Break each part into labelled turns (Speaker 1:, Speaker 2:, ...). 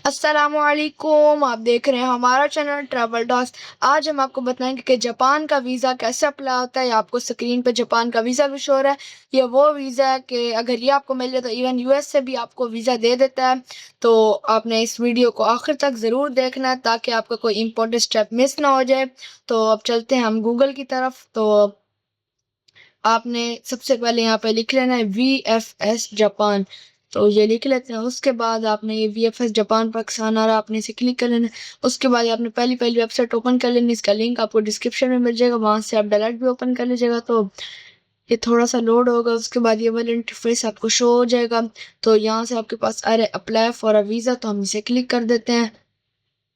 Speaker 1: अस्सलामुअलैकुम। आप देख रहे हैं हमारा चैनल ट्रैवल डॉस। आज हम आपको बताएंगे कि जापान का वीज़ा कैसे अप्लाई होता है। आपको स्क्रीन पे जापान का वीज़ा भी शो हो रहा है। ये वो वीज़ा है कि अगर ये आपको मिल जाए तो इवन यूएस से भी आपको वीज़ा दे देता है। तो आपने इस वीडियो को आखिर तक ज़रूर देखना है ताकि आपका कोई इंपॉर्टेंट स्टेप मिस ना हो जाए। तो अब चलते हैं हम गूगल की तरफ। तो आपने सबसे पहले यहाँ पे लिख लेना है VFS जापान। तो ये लिख लेते हैं। उसके बाद आपने ये VFS जापान पाकिस्तान आ रहा है, आपने इसे क्लिक कर लेना है। उसके बाद आपने पहली पहली वेबसाइट ओपन कर लेनी। इसका लिंक आपको डिस्क्रिप्शन में मिल जाएगा, वहां से आप डायरेक्ट भी ओपन कर लीजिएगा। तो ये थोड़ा सा लोड होगा, उसके बाद ये वाला इंटरफेस आपको शो हो जाएगा। तो यहाँ से आपके पास आ रहा है अप्लाई फॉर अ वीज़ा, तो हम इसे क्लिक कर देते हैं।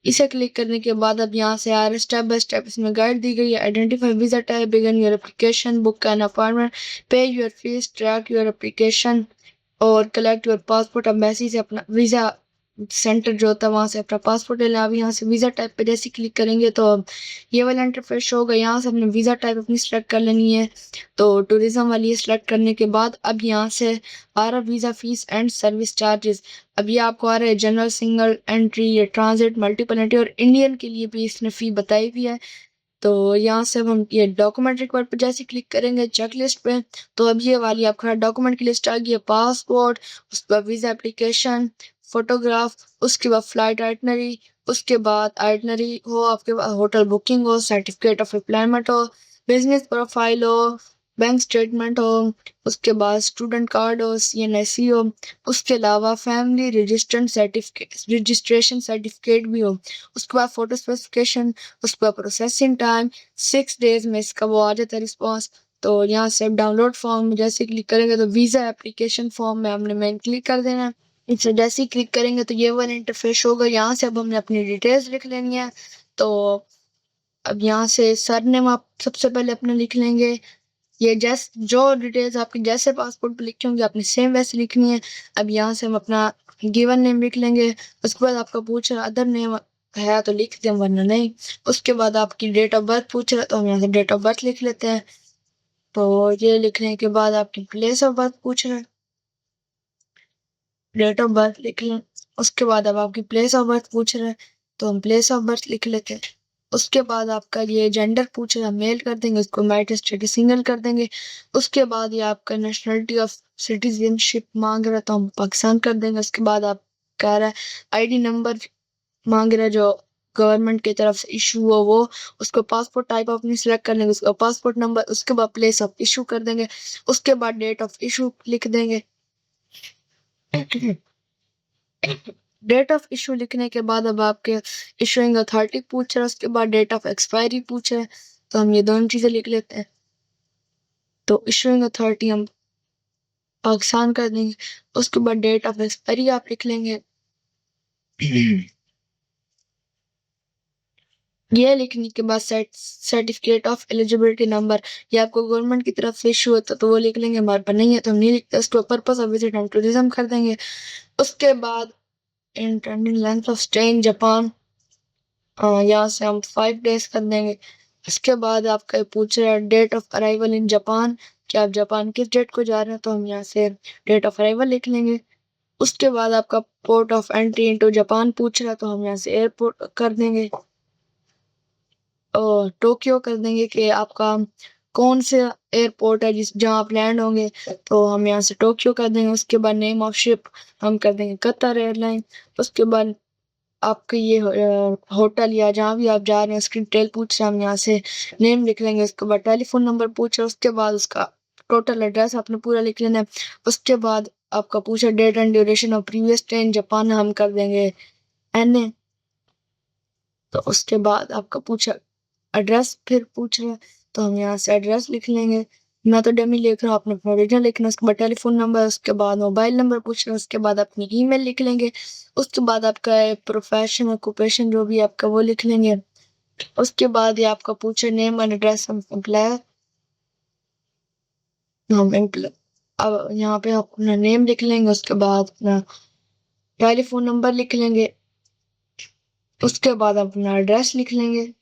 Speaker 1: इसे क्लिक करने के बाद अब यहाँ से आ रहा है स्टेप बाय स्टेप, इसमें गाइड दी गई है। Identify visa type, begin your application, book an appointment, pay your fees, track your application और कलेक्ट योर पासपोर्ट। अब एम्बेसी से अपना वीज़ा सेंटर जो होता है वहाँ से अपना पासपोर्ट ले लें। अब यहाँ से वीज़ा टाइप पे जैसे क्लिक करेंगे तो ये वाला इंटरफेस शो होगा। यहाँ से अपने वीज़ा टाइप अपनी सेलेक्ट कर लेनी है। तो टूरिज्म वाली सेलेक्ट करने के बाद अब यहाँ से आ रहा visa fees and service charges. अब ये आपको आ रहा है जनरल, सिंगल एंट्री, या ट्रांजिट, मल्टीपल एंट्री और इंडियन के लिए भी इसने फ़ी बताई हुई है। तो यहाँ से अब हम ये डॉक्यूमेंट रिक्वायर्ड पर जैसे क्लिक करेंगे चेक लिस्ट पे, तो अब ये वाली आपका डॉक्यूमेंट की लिस्ट आ गई है। पासपोर्ट, उसके बाद वीज़ा एप्लीकेशन, फोटोग्राफ, उसके बाद फ्लाइट आइटनरी, उसके बाद आइटनरी हो आपके पास, होटल बुकिंग हो, सर्टिफिकेट ऑफ एम्प्लॉयमेंट हो, बिजनेस प्रोफाइल हो, बैंक स्टेटमेंट हो, उसके बाद स्टूडेंट कार्ड हो, CNSE हो, उसके अलावा फैमिली रजिस्ट्रेशन सर्टिफिकेट भी हो, उसके बाद फोटो स्पेसिफिकेशन, उसके बाद प्रोसेसिंग टाइम 6 डेज में इसका वो आ जाता है रिस्पॉन्स। तो यहाँ से डाउनलोड फॉर्म जैसे क्लिक करेंगे तो वीज़ा एप्लीकेशन फॉर्म में हमने मेन क्लिक कर देना है। इसे जैसे ही क्लिक करेंगे तो ये वाला इंटरफेस होगा। यहाँ से अब हमने अपनी डिटेल्स लिख लेनी है। तो अब यहाँ से सरनेम आप सबसे पहले अपना लिख लेंगे। ये जो डिटेल्स आपकी जैसे पासपोर्ट पे लिखी होंगी आपने सेम वैसे लिखनी है। अब यहाँ से हम अपना गिवन नेम लिख लेंगे। उसके बाद आपका पूछ रहा अदर नेम है तो लिख दें, वरना नहीं। उसके बाद आपकी डेट ऑफ बर्थ पूछ रहा है तो हम यहाँ से डेट ऑफ बर्थ लिख लेते हैं। तो ये लिखने के बाद आपकी प्लेस ऑफ बर्थ पूछ रहा है, डेट ऑफ बर्थ लिख लें। उसके बाद अब आपकी प्लेस ऑफ बर्थ पूछ रहा है तो हम प्लेस ऑफ बर्थ लिख लेते हैं। उसके बाद आपका ये जेंडर पूछ रहा है, मेल कर देंगे, उसको मैरिड स्टेटस सिंगल कर देंगे। उसके बाद ये आपका नेशनलिटी ऑफ सिटीजनशिप मांग रहा है तो हम पाकिस्तान कर देंगे। उसके बाद आप कह रहा है ID नंबर मांग रहा है जो गवर्नमेंट की तरफ से इशू हो वो, उसको पासपोर्ट टाइप अपनी सिलेक्ट कर लेंगे, उसका पासपोर्ट नंबर, उसके बाद प्लेस ऑफ इशू कर देंगे। उसके बाद डेट ऑफ इशू लिख देंगे। डेट ऑफ इशू लिखने के बाद अब आपके इशूइंग अथॉरिटी पूछ रहा है, उसके बाद डेट ऑफ एक्सपायरी पूछ रहा है तो हम ये दोनों चीजें लिख लेते हैं। तो इशूइंग अथॉरिटी हम पाकिस्तान कर देंगे। उसके बाद डेट ऑफ एक्सपायरी आप लिख लेंगे। ये लिखने के बाद सर्टिफिकेट ऑफ एलिजिबिलिटी नंबर, ये आपको गवर्नमेंट की तरफ से इशू होता तो वो लिख लेंगे, हमारे पास नहीं है तो हम नहीं लिखते। उसके purpose of visit and tourism कर देंगे। उसके बाद internal length of stay in Japan, यहाँ से हम 5 डेज कर देंगे। इसके बाद आपका ये पूछ रहा है date of arrival in Japan, कि आप जापान किस डेट को जा रहे हैं तो हम यहाँ से डेट ऑफ अराइवल लिख लेंगे। उसके बाद आपका port of entry into Japan पूछ रहा है तो हम यहाँ से एयरपोर्ट कर देंगे और टोक्यो कर देंगे कि आपका कौन से एयरपोर्ट है जिस जहाँ आप लैंड होंगे, तो हम यहाँ से टोक्यो कर देंगे। उसके बाद नेम ऑफ शिप हम कर देंगे कतर एयरलाइन। उसके बाद आपके ये होटल या जहाँ भी आप जा रहे हैं उसकी डिटेल पूछ रहे हैं, हम यहाँ से नेम लिख लेंगे। उसके बाद टेलीफोन नंबर पूछ रहे हैं, उसके बाद उसका टोटल एड्रेस आपने पूरा लिख लेना है। उसके बाद आपका पूछा date and duration of previous stay in Japan, हम कर देंगे NA। तो उसके बाद आपका पूछा एड्रेस फिर पूछ रहा है तो हम यहाँ से एड्रेस लिख लेंगे। मैं तो डमी लिख रहा हूँ, आपने अपना ओरिजिनल लिखना है। उसके बाद टेलीफोन नंबर, उसके बाद मोबाइल नंबर पूछ रहे हैं, उसके बाद अपनी ईमेल लिख लेंगे। उसके बाद आपका प्रोफेशन ऑक्यूपेशन जो भी आपका वो लिख लेंगे। उसके बाद ये आपका पूछे नेम एंड एड्रेस, हम एम्प्लॉयर, हम एम्प्लॉय, अब यहाँ पे अपना नेम लिख लेंगे। उसके बाद अपना टेलीफोन नंबर लिख लेंगे। उसके बाद अपना एड्रेस लिख लेंगे।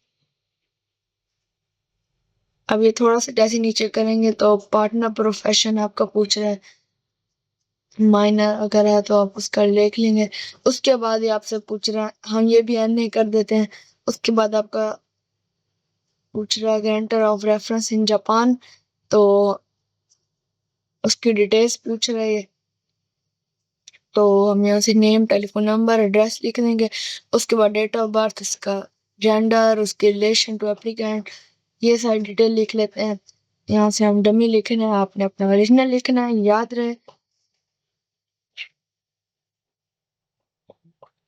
Speaker 1: अब ये थोड़ा सा जैसे नीचे करेंगे तो पार्टनर प्रोफेशन आपका पूछ रहा है माइनर अगर है तो आप उसका लिख लेंगे। उसके बाद ये आपसे पूछ रहा है, हम ये भी नहीं कर देते हैं। उसके बाद आपका पूछ रहा है guarantor of reference in Japan, तो उसकी डिटेल्स पूछ रहे हैं। तो हम यहाँ से नेम, टेलीफोन नंबर, एड्रेस लिख देंगे। उसके बाद डेट ऑफ बर्थ, इसका जेंडर, उसके रिलेशन टू एप्लीकेंट, ये सारी डिटेल लिख लेते हैं। यहाँ से हम डमी लिखना है, आपने अपना ओरिजिनल लिखना है, याद रहे।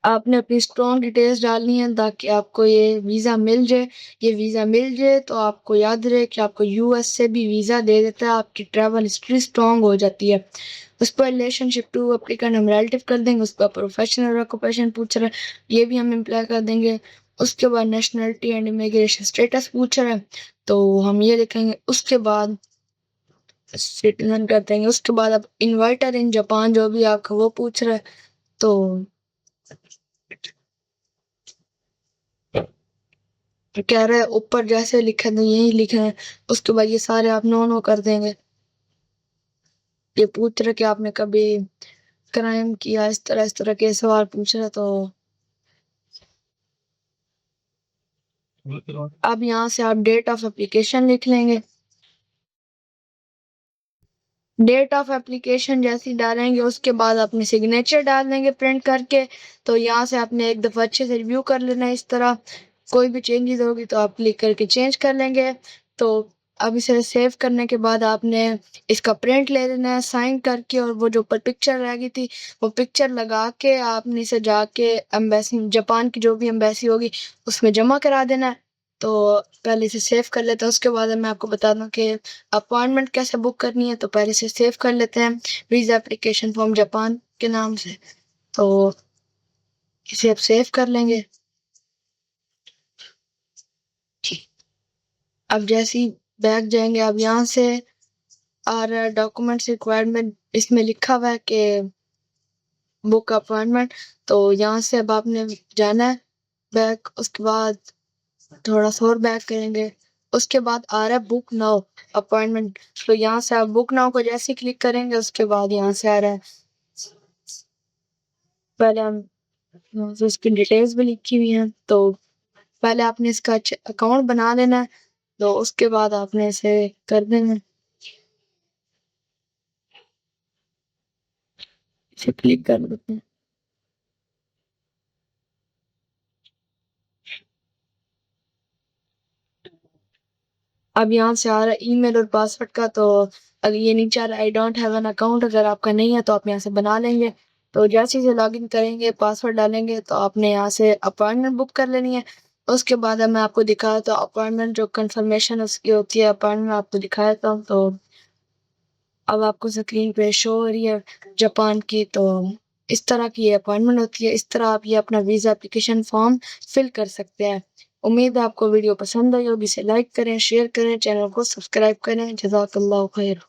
Speaker 1: आपने अपनी स्ट्रॉन्ग डिटेल्स डालनी है ताकि आपको ये वीज़ा मिल जाए। ये वीज़ा मिल जाए तो आपको याद रहे कि आपको यूएस से भी वीज़ा दे देता है, आपकी ट्रैवल हिस्ट्री स्ट्रॉन्ग हो जाती है। उस पर रिलेशनशिप टू एप्लीकेंट हम रिलेटिव कर देंगे। उस पर प्रोफेशनल ऑक्यूपेशन पूछ रहा है, ये भी हम अप्लाई कर देंगे। उसके बाद नेशनलिटी एंड इमिग्रेशन स्टेटस पूछ रहा है, तो हम ये लिखेंगे। उसके बाद सिटीजन कर देंगे। उसके बाद अब इन्वाइटर इन जापान जो भी आपका वो पूछ रहा है, तो कह रहे हैं ऊपर जैसे लिखे तो यही लिखे हैं। उसके बाद ये सारे आप नो नो कर देंगे। ये पूछ रहे कि आपने कभी क्राइम किया, इस तरह के सवाल पूछ रहे, तो अब यहाँ से आप डेट ऑफ एप्लीकेशन लिख लेंगे। डेट ऑफ एप्लीकेशन जैसे ही डालेंगे उसके बाद अपने सिग्नेचर डाल देंगे प्रिंट करके। तो यहाँ से आपने एक दफ़ा अच्छे से रिव्यू कर लेना है। इस तरह कोई भी चेंजेस होगी तो आप क्लिक करके चेंज कर लेंगे। तो अब इसे सेव करने के बाद आपने इसका प्रिंट ले लेना है साइन करके, और वो जो ऊपर पिक्चर रह गई थी वो पिक्चर लगा के आपने इसे जाके एम्बेसी, जापान की जो भी एम्बेसी होगी उसमें जमा करा देना है। तो पहले इसे सेव कर लेते हैं। उसके बाद मैं आपको बता दूं कि अपॉइंटमेंट कैसे बुक करनी है। तो पहले इसे सेव कर लेते हैं, वीज़ा एप्लीकेशन फॉर्म जापान के नाम से। तो इसे अब सेव कर लेंगे। अब जैसे ही बैक जाएंगे, अब यहाँ से और डॉक्यूमेंट्स रिक्वायरमेंट इसमें लिखा हुआ है कि बुक अपॉइंटमेंट। तो यहाँ से अब आपने जाना है बैक। उसके बाद थोड़ा सा और बैक करेंगे। उसके बाद आ रहा है बुक नाउ अपॉइंटमेंट। तो यहाँ से आप बुक नाउ को जैसे ही क्लिक करेंगे उसके बाद यहाँ से आ रहा है, पहले हम यहाँ से उसकी डिटेल्स भी लिखी हुई हैं। तो पहले आपने इसका अकाउंट बना लेना है, तो उसके बाद आपने इसे कर देना है। इसे क्लिक कर देते हैं। अब यहाँ से आ रहा है ईमेल और पासवर्ड का। तो अगर ये नीचे आ रहा है I don't have an account, अगर आपका नहीं है तो आप यहाँ से बना लेंगे। तो जैसे ही लॉगिन करेंगे, पासवर्ड डालेंगे, तो आपने यहाँ से अपॉइंटमेंट बुक कर लेनी है। उसके बाद अब मैं आपको दिखाया तो अपॉइंटमेंट जो कंफर्मेशन उसकी होती है, अपॉइंटमेंट आपको दिखाया था। तो अब आपको स्क्रीन पे शो हो रही है जापान की। तो इस तरह की ये अपॉइंटमेंट होती है। इस तरह आप ये अपना वीज़ा एप्लीकेशन फॉर्म फिल कर सकते हैं। उम्मीद है आपको वीडियो पसंद आई होगी। इसे लाइक करें, शेयर करें, चैनल को सब्सक्राइब करें। जज़ाकल्लाहु खैर।